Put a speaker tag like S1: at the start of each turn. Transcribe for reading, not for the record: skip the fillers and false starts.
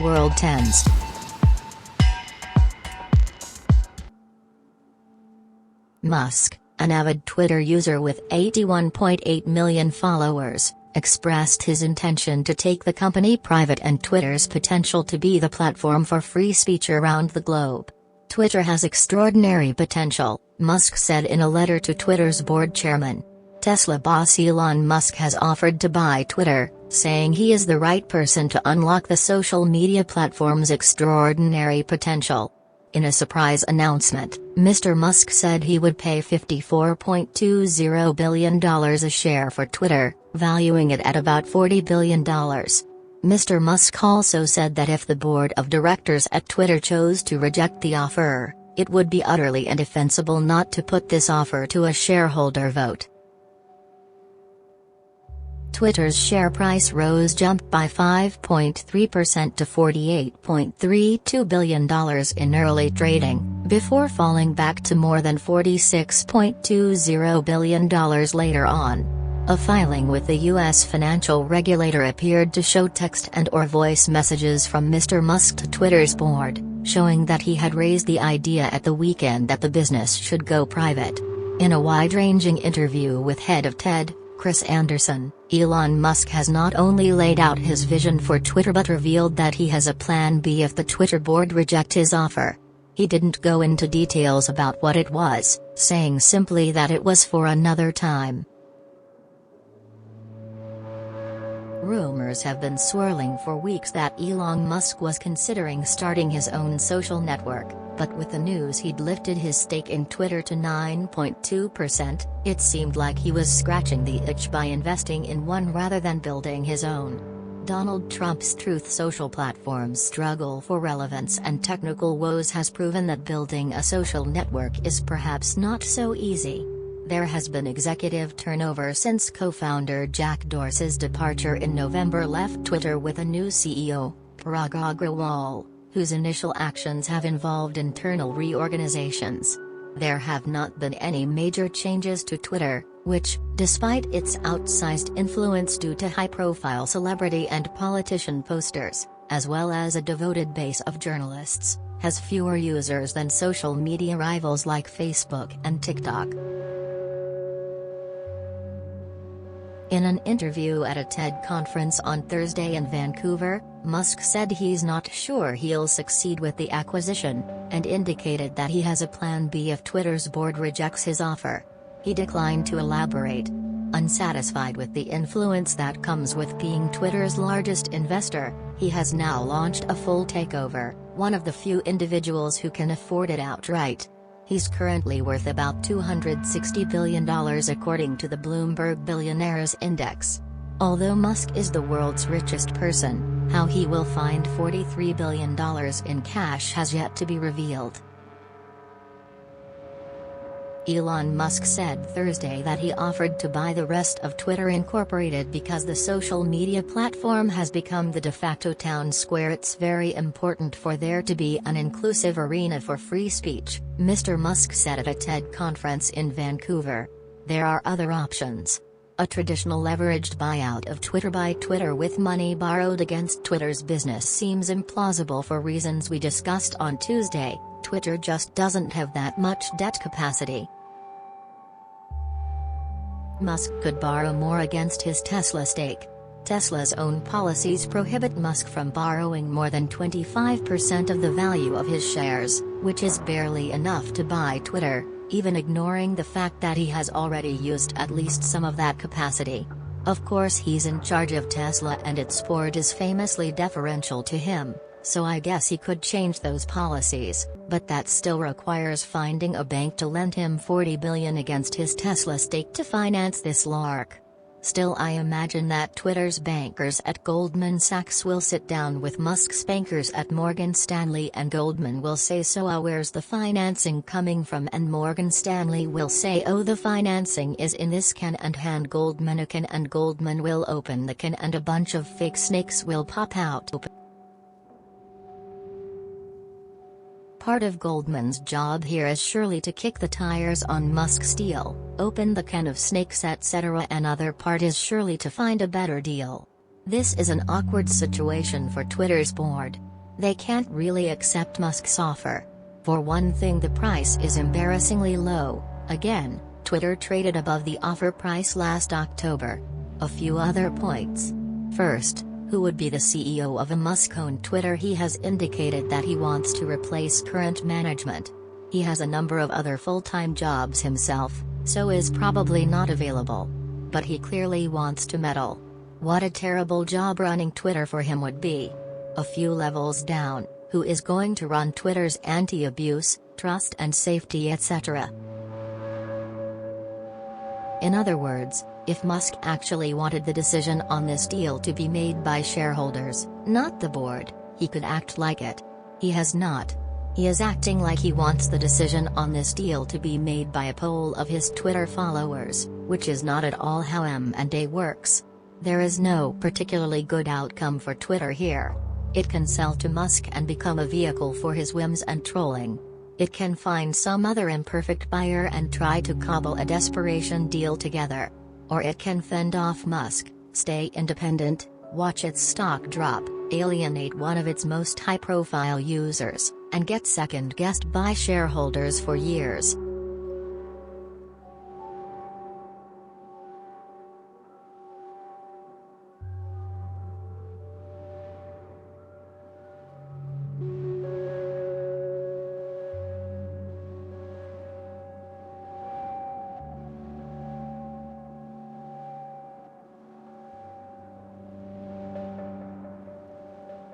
S1: World Tenz. Musk, an avid Twitter user with 81.8 million followers, expressed his intention to take the company private and Twitter's potential to be the platform for free speech around the globe. Twitter has extraordinary potential, Musk said in a letter to Twitter's board chairman. Tesla boss Elon Musk has offered to buy Twitter, saying he is the right person to unlock the social media platform's extraordinary potential. In a surprise announcement, Mr. Musk said he would pay $54.20 billion a share for Twitter, valuing it at about $40 billion. Mr. Musk also said that if the board of directors at Twitter chose to reject the offer, it would be utterly indefensible not to put this offer to a shareholder vote. Twitter's share price jumped by 5.3% to $48.32 billion in early trading, before falling back to more than $46.20 billion later on. A filing with the U.S. financial regulator appeared to show text and/or voice messages from Mr. Musk to Twitter's board, showing that he had raised the idea at the weekend that the business should go private. In a wide-ranging interview with head of TED, Chris Anderson, Elon Musk has not only laid out his vision for Twitter but revealed that he has a plan B if the Twitter board reject his offer. He didn't go into details about what it was, saying simply that it was for another time. Rumors have been swirling for weeks that Elon Musk was considering starting his own social network, but with the news he'd lifted his stake in Twitter to 9.2%, it seemed like he was scratching the itch by investing in one rather than building his own. Donald Trump's Truth Social platform's struggle for relevance and technical woes has proven that building a social network is perhaps not so easy. There has been executive turnover since co-founder Jack Dorsey's departure in November left Twitter with a new CEO, Parag Agrawal, whose initial actions have involved internal reorganizations. There have not been any major changes to Twitter, which, despite its outsized influence due to high-profile celebrity and politician posters, as well as a devoted base of journalists, has fewer users than social media rivals like Facebook and TikTok. In an interview at a TED conference on Thursday in Vancouver, Musk said he's not sure he'll succeed with the acquisition, and indicated that he has a plan B if Twitter's board rejects his offer. He declined to elaborate. Unsatisfied with the influence that comes with being Twitter's largest investor, he has now launched a full takeover, one of the few individuals who can afford it outright. He's currently worth about $260 billion according to the Bloomberg Billionaires Index. Although Musk is the world's richest person, how he will find $43 billion in cash has yet to be revealed. Elon Musk said Thursday that he offered to buy the rest of Twitter Incorporated because the social media platform has become the de facto town square. It's very important for there to be an inclusive arena for free speech, Mr. Musk said at a TED conference in Vancouver. There are other options. A traditional leveraged buyout of Twitter by Twitter with money borrowed against Twitter's business seems implausible for reasons we discussed on Tuesday. Twitter just doesn't have that much debt capacity. Musk could borrow more against his Tesla stake. Tesla's own policies prohibit Musk from borrowing more than 25% of the value of his shares, which is barely enough to buy Twitter, even ignoring the fact that he has already used at least some of that capacity. Of course, he's in charge of Tesla and its board is famously deferential to him, so I guess he could change those policies, but that still requires finding a bank to lend him $40 billion against his Tesla stake to finance this lark. Still, I imagine that Twitter's bankers at Goldman Sachs will sit down with Musk's bankers at Morgan Stanley and Goldman will say, so where's the financing coming from? And Morgan Stanley will say, oh, the financing is in this can, and hand Goldman a can, and Goldman will open the can and a bunch of fake snakes will pop out. Part of Goldman's job here is surely to kick the tires on Musk's deal, open the can of snakes, etc. Another part is surely to find a better deal. This is an awkward situation for Twitter's board. They can't really accept Musk's offer. For one thing, the price is embarrassingly low. Again, Twitter traded above the offer price last October. A few other points. First, who would be the CEO of a Musk-owned Twitter? He has indicated that he wants to replace current management. He has a number of other full-time jobs himself, so is probably not available. But he clearly wants to meddle. What a terrible job running Twitter for him would be. A few levels down, who is going to run Twitter's anti-abuse, trust and safety etc.? In other words, if Musk actually wanted the decision on this deal to be made by shareholders, not the board, he could act like it. He has not. He is acting like he wants the decision on this deal to be made by a poll of his Twitter followers, which is not at all how M&A works. There is no particularly good outcome for Twitter here. It can sell to Musk and become a vehicle for his whims and trolling. It can find some other imperfect buyer and try to cobble a desperation deal together. Or it can fend off Musk, stay independent, watch its stock drop, alienate one of its most high-profile users, and get second-guessed by shareholders for years.